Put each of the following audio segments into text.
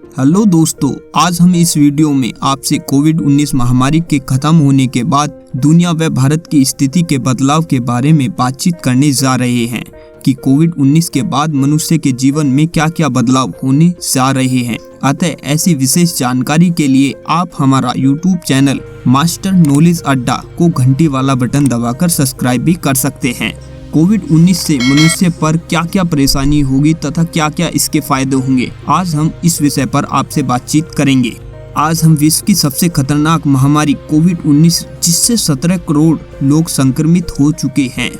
Hello दोस्तों, आज हम इस वीडियो में आपसे कोविड-19 महामारी के खत्म होने के बाद दुनिया व भारत की स्थिति के बदलाव के बारे में बातचीत करने जा रहे हैं कि कोविड-19 के बाद मनुष्य के जीवन में क्या क्या बदलाव होने जा रहे हैं। अतः ऐसी विशेष जानकारी के लिए आप हमारा YouTube चैनल मास्टर नॉलेज अड्डा को घंटी वाला बटन दबाकर सब्सक्राइब भी कर सकते हैं। कोविड-19 से मनुष्य पर क्या क्या परेशानी होगी तथा क्या क्या इसके फायदे होंगे, आज हम इस विषय पर आपसे बातचीत करेंगे। आज हम विश्व की सबसे खतरनाक महामारी कोविड-19 जिससे 17 करोड़ लोग संक्रमित हो चुके हैं,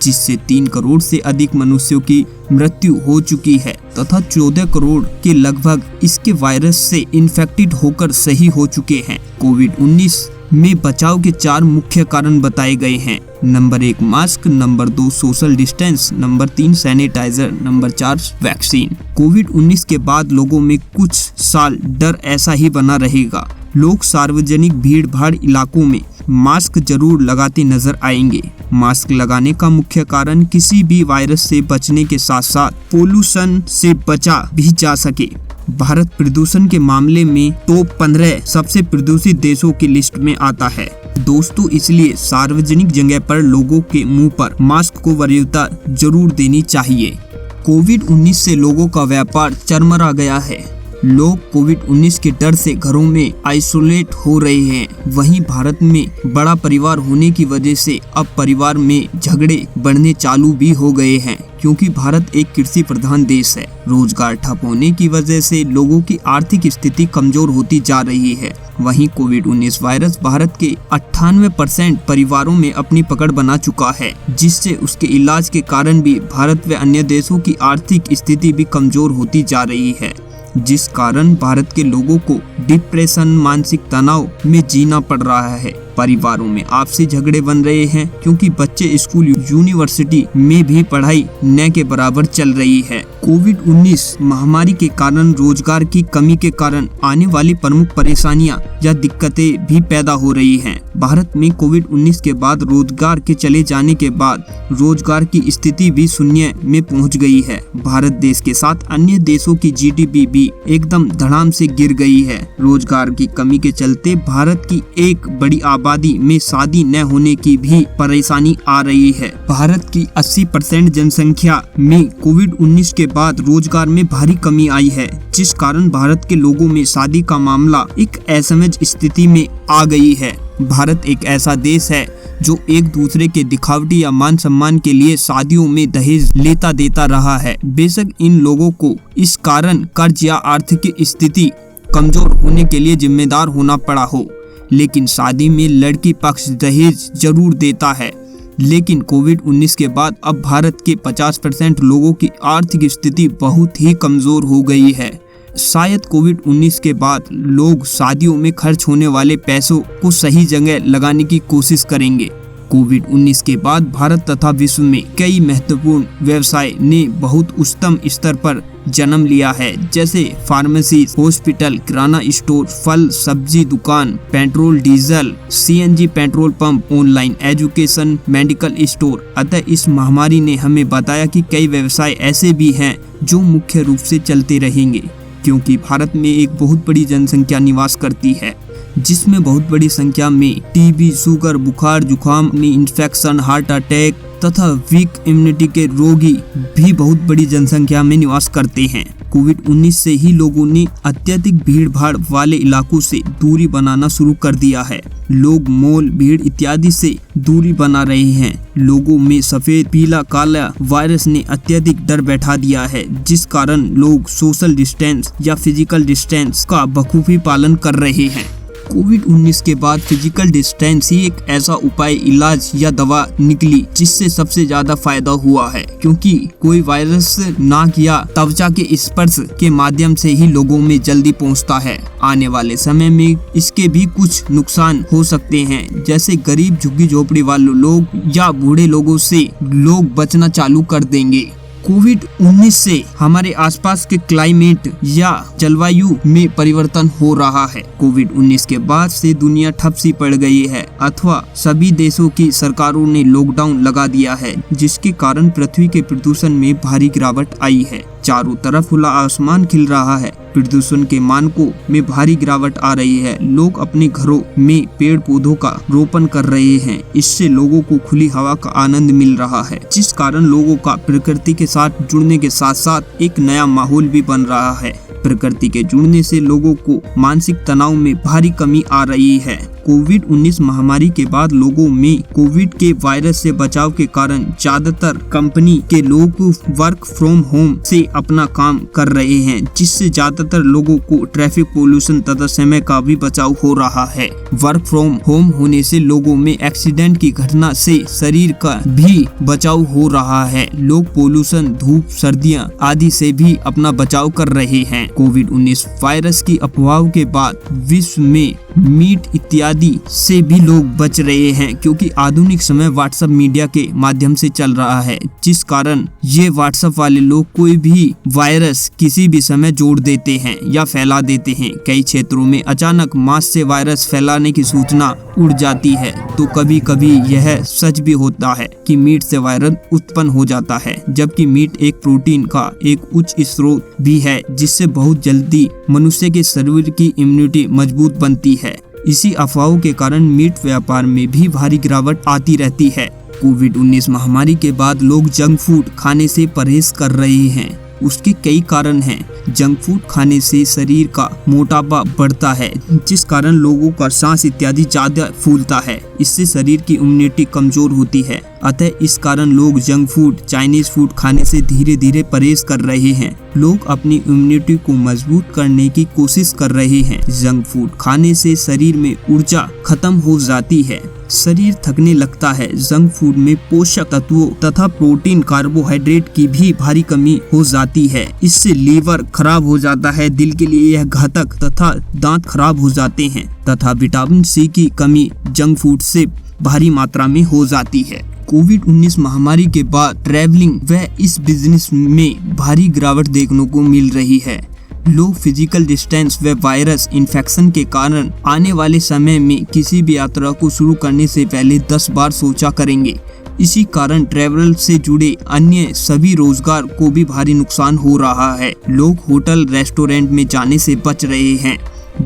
जिससे 3 करोड़ से अधिक मनुष्यों की मृत्यु हो चुकी है तथा 14 करोड़ के लगभग इसके वायरस से इन्फेक्टेड होकर सही हो चुके हैं। कोविड-19 में बचाव के 4 मुख्य कारण बताए गए हैं। Number 1 mask, number 2 social distance, number 3 sanitiser, number 4 vaccine. Covid के बाद लोगों में कुछ साल डर ऐसा ही बना रहेगा। लोग सार्वजनिक भीड़ भाड़ इलाकों में मास्क जरूर लगाते नजर आएंगे। मास्क लगाने का मुख्य कारण किसी भी वायरस से बचने के साथ साथ पोल्यूशन से बचा भी जा सके। भारत प्रदूषण के मामले में टॉप 15 सबसे प्रदूषित देशों की लिस्ट में आता है। दोस्तों, इसलिए सार्वजनिक जगह पर लोगों के मुंह पर मास्क को वरीयता जरूर देनी चाहिए। कोविड-19 से लोगों का व्यापार चरमरा गया है। लोग कोविड-19 के डर से घरों में आइसोलेट हो रहे हैं। वहीं भारत में बड़ा परिवार होने की वजह से अब परिवार में झगड़े बढ़ने चालू भी हो गए हैं, क्योंकि भारत एक कृषि प्रधान देश है। रोजगार ठप होने की वजह से लोगों की आर्थिक स्थिति कमजोर होती जा रही है। वहीं कोविड-19 वायरस भारत के 98% परिवारों में अपनी पकड़ बना चुका है, जिससे उसके इलाज के कारण भी भारत व अन्य देशों की आर्थिक स्थिति भी कमजोर होती जा रही है, जिस कारण भारत के लोगों को डिप्रेशन, मानसिक तनाव में जीना पड़ रहा है। परिवारों में आपसी झगड़े बन रहे हैं, क्योंकि बच्चे स्कूल यूनिवर्सिटी में भी पढ़ाई न के बराबर चल रही है। कोविड-19 महामारी के कारण रोजगार की कमी के कारण आने वाली प्रमुख परेशानियां या दिक्कतें भी पैदा हो रही हैं। भारत में कोविड-19 के बाद रोजगार के चले जाने के बाद रोजगार की स्थिति भी शून्य में पहुंच गई है। भारत देश के साथ अन्य देशों की जीडीपी भी एकदम धड़ाम से गिर गई है। रोजगार की कमी के चलते भारत की एक बड़ी आबादी में शादी न होने की भी परेशानी आ रही है। भारत की 80% जनसंख्या में कोविड-19 के बाद रोजगार में भारी कमी आई है, जिस कारण भारत के लोगों में शादी का मामला एक असहज स्थिति में आ गई है। भारत एक ऐसा देश है जो एक दूसरे के दिखावटी या मान सम्मान के लिए शादियों में दहेज लेता देता रहा है। बेशक इन लोगों को इस कारण कर्ज या आर्थिक स्थिति कमजोर होने के लिए जिम्मेदार होना पड़ा हो, लेकिन शादी में लड़की पक्ष दहेज जरूर देता है। लेकिन कोविड-19 के बाद अब भारत के 50% लोगों की आर्थिक स्थिति बहुत ही कमजोर हो गई है। शायद कोविड-19 के बाद लोग शादियों में खर्च होने वाले पैसों को सही जगह लगाने की कोशिश करेंगे। कोविड-19 के बाद भारत तथा विश्व में कई महत्वपूर्ण व्यवसाय ने बहुत उच्चतम स्तर पर जन्म लिया है, जैसे फार्मेसी, हॉस्पिटल, किराना स्टोर, फल सब्जी दुकान, petrol diesel, CNG petrol pump, online education, medical store. अतः इस महामारी ने हमें बताया कि कई व्यवसाय ऐसे भी हैं जो मुख्य रूप से चलते रहेंगे, क्योंकि भारत में एक बहुत बड़ी जनसंख्या निवास करती है, जिसमें बहुत बड़ी संख्या में टीबी, शुगर, बुखार, जुखाम में इन्फेक्शन, हार्ट अटैक तथा वीक इम्यूनिटी के रोगी भी बहुत बड़ी जनसंख्या में निवास करते हैं। कोविड-19 से ही लोगों ने अत्यधिक भीड़ भाड़ वाले इलाकों से दूरी बनाना शुरू कर दिया है। लोग मॉल, भीड़ इत्यादि से दूरी बना रहे हैं। लोगों में सफेद, पीला, काला वायरस ने अत्यधिक डर बैठा दिया है, जिस कारण लोग सोशल डिस्टेंस या फिजिकल डिस्टेंस का बखूबी पालन कर रहे हैं। कोविड-19 के बाद फिजिकल डिस्टेंस ही एक ऐसा उपाय, इलाज या दवा निकली जिससे सबसे ज्यादा फायदा हुआ है, क्योंकि कोई वायरस नाक या त्वचा के स्पर्श के माध्यम से ही लोगों में जल्दी पहुंचता है। आने वाले समय में इसके भी कुछ नुकसान हो सकते हैं, जैसे गरीब, झुग्गी झोपड़ी वाले लोग या बूढ़े लोगों से लोग बचना चालू कर देंगे। कोविड-19 से हमारे आसपास के क्लाइमेट या जलवायु में परिवर्तन हो रहा है। कोविड-19 के बाद से दुनिया ठप सी पड़ गई है अथवा सभी देशों की सरकारों ने लॉकडाउन लगा दिया है, जिसके कारण पृथ्वी के प्रदूषण में भारी गिरावट आई है। चारों तरफ खुला आसमान खिल रहा है। प्रदूषण के मानकों में भारी गिरावट आ रही है। लोग अपने घरों में पेड़ पौधों का रोपण कर रहे हैं। इससे लोगों को खुली हवा का आनंद मिल रहा है, जिस कारण लोगों का प्रकृति के साथ जुड़ने के साथ साथ एक नया माहौल भी बन रहा है। प्रकृति के जुड़ने से लोगों को मानसिक तनाव में भारी कमी आ रही है। कोविड-19 महामारी के बाद लोगों में कोविड के वायरस से बचाव के कारण ज्यादातर कंपनी के लोग वर्क फ्रॉम होम से अपना काम कर रहे हैं, जिससे ज्यादातर लोगों को ट्रैफिक पोल्यूशन तथा समय का भी बचाव हो रहा है। वर्क फ्रॉम होम होने से लोगों में एक्सीडेंट की घटना से शरीर का भी बचाव हो रहा है। लोग पोल्यूशन, धूप, सर्दियां आदि से भी अपना बचाव कर रहे हैं। कोविड-19 वायरस की अफवाह के बाद विश्व में मीट इत्यादि से भी लोग बच रहे हैं, क्योंकि आधुनिक समय व्हाट्सएप मीडिया के माध्यम से चल रहा है, जिस कारण ये व्हाट्सएप वाले लोग कोई भी वायरस किसी भी समय जोड़ देते हैं या फैला देते हैं। कई क्षेत्रों में अचानक मास से वायरस फैलाने की सूचना उड़ जाती है, तो कभी कभी यह सच भी होता है कि मीट से वायरस उत्पन्न हो जाता है, जबकि मीट एक प्रोटीन का एक उच्च स्रोत भी है, जिससे बहुत जल्दी मनुष्य के शरीर की इम्यूनिटी मजबूत बनती है। इसी अफवाहों के कारण मीट व्यापार में भी भारी गिरावट आती रहती है। कोविड-19 महामारी के बाद लोग जंक फूड खाने से परहेज कर रहे हैं। उसके कई कारण हैं। जंक फूड खाने से शरीर का मोटापा बढ़ता है, जिस कारण लोगों का सांस इत्यादि ज्यादा फूलता है। इससे शरीर की इम्यूनिटी कमजोर होती है। अतः इस कारण लोग जंक फूड, चाइनीज फूड खाने से धीरे धीरे परहेज कर रहे हैं। लोग अपनी इम्यूनिटी को मजबूत करने की कोशिश कर रहे हैं। जंक फूड खाने से शरीर में ऊर्जा खत्म हो जाती है, शरीर थकने लगता है। जंक फूड में पोषक तत्वों तथा प्रोटीन, कार्बोहाइड्रेट की भी भारी कमी हो जाती है। इससे लीवर खराब हो जाता है, दिल के लिए यह घातक तथा दांत खराब हो जाते हैं तथा विटामिन सी की कमी जंक फूड से भारी मात्रा में हो जाती है। कोविड-19 महामारी के बाद ट्रैवलिंग व इस बिजनेस में भारी गिरावट देखने को मिल रही है। लोग फिजिकल डिस्टेंस व वायरस इन्फेक्शन के कारण आने वाले समय में किसी भी यात्रा को शुरू करने से पहले 10 बार सोचा करेंगे। इसी कारण ट्रैवल से जुड़े अन्य सभी रोजगार को भी भारी नुकसान हो रहा है। लोग होटल, रेस्टोरेंट में जाने से बच रहे हैं,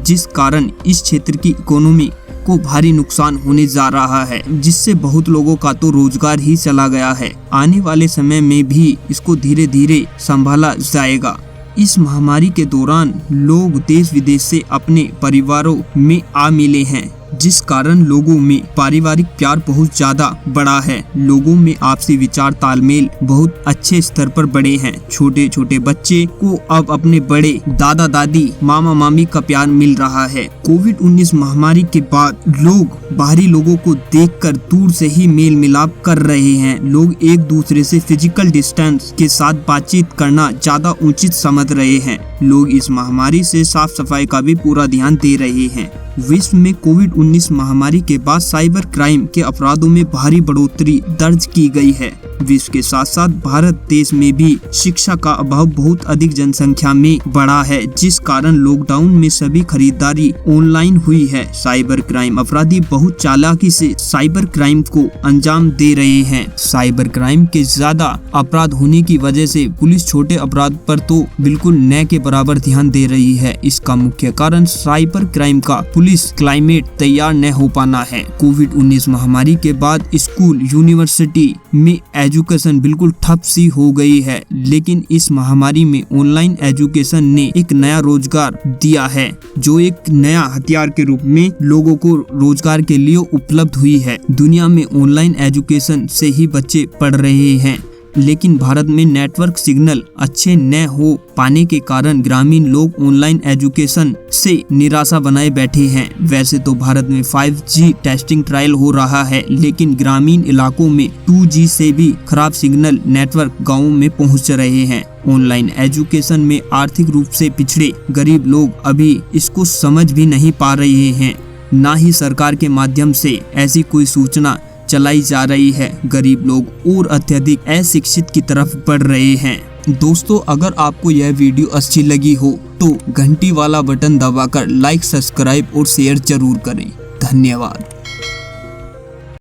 जिस कारण इस क्षेत्र की इकोनॉमी को भारी नुकसान होने जा रहा है, जिससे बहुत लोगों का तो रोजगार ही चला गया है। आने वाले समय में भी इसको धीरे धीरे संभाला जाएगा। इस महामारी के दौरान लोग देश विदेश से अपने परिवारों में आ मिले हैं, जिस कारण लोगों में पारिवारिक प्यार बहुत ज्यादा बढ़ा है। लोगों में आपसी विचार तालमेल बहुत अच्छे स्तर पर बढ़े हैं। छोटे छोटे बच्चे को अब अपने बड़े दादा दादी, मामा मामी का प्यार मिल रहा है। कोविड-19 महामारी के बाद लोग बाहरी लोगों को देखकर दूर से ही मेल मिलाप कर रहे हैं। लोग एक दूसरे से फिजिकल डिस्टेंस के साथ बातचीत करना ज्यादा उचित समझ रहे हैं। लोग इस महामारी से साफ सफाई का भी पूरा ध्यान दे रहे हैं। विश्व में कोविड-19 महामारी के बाद साइबर क्राइम के अपराधों में भारी बढ़ोतरी दर्ज की गई है। विश्व के साथ साथ भारत देश में भी शिक्षा का अभाव बहुत अधिक जनसंख्या में बढ़ा है, जिस कारण लॉकडाउन में सभी खरीदारी ऑनलाइन हुई है। साइबर क्राइम अपराधी बहुत चालाकी से साइबर क्राइम को अंजाम दे रहे हैं। साइबर क्राइम के ज्यादा अपराध होने की वजह से पुलिस छोटे अपराध पर तो बिल्कुल न के बराबर ध्यान दे रही है। इसका मुख्य कारण साइबर क्राइम का पुलिस क्लाइमेट तैयार न हो पाना है। कोविड-19 महामारी के बाद स्कूल, यूनिवर्सिटी में एजुकेशन बिल्कुल ठप सी हो गई है, लेकिन इस महामारी में ऑनलाइन एजुकेशन ने एक नया रोजगार दिया है, जो एक नया हथियार के रूप में लोगों को रोजगार के लिए उपलब्ध हुई है। दुनिया में ऑनलाइन एजुकेशन से ही बच्चे पढ़ रहे हैं, लेकिन भारत में नेटवर्क सिग्नल अच्छे न हो पाने के कारण ग्रामीण लोग ऑनलाइन एजुकेशन से निराशा बनाए बैठे हैं। वैसे तो भारत में 5G टेस्टिंग ट्रायल हो रहा है, लेकिन ग्रामीण इलाकों में 2G से भी खराब सिग्नल नेटवर्क गाँवों में पहुंच रहे हैं। ऑनलाइन एजुकेशन में आर्थिक रूप से पिछड़े गरीब लोग अभी इसको समझ भी नहीं पा रहे हैं। ना ही सरकार के माध्यम से ऐसी कोई सूचना चलाई जा रही है। गरीब लोग और अत्यधिक अशिक्षित की तरफ बढ़ रहे हैं। दोस्तों, अगर आपको यह वीडियो अच्छी लगी हो तो घंटी वाला बटन दबाकर लाइक, सब्सक्राइब और शेयर जरूर करें। धन्यवाद।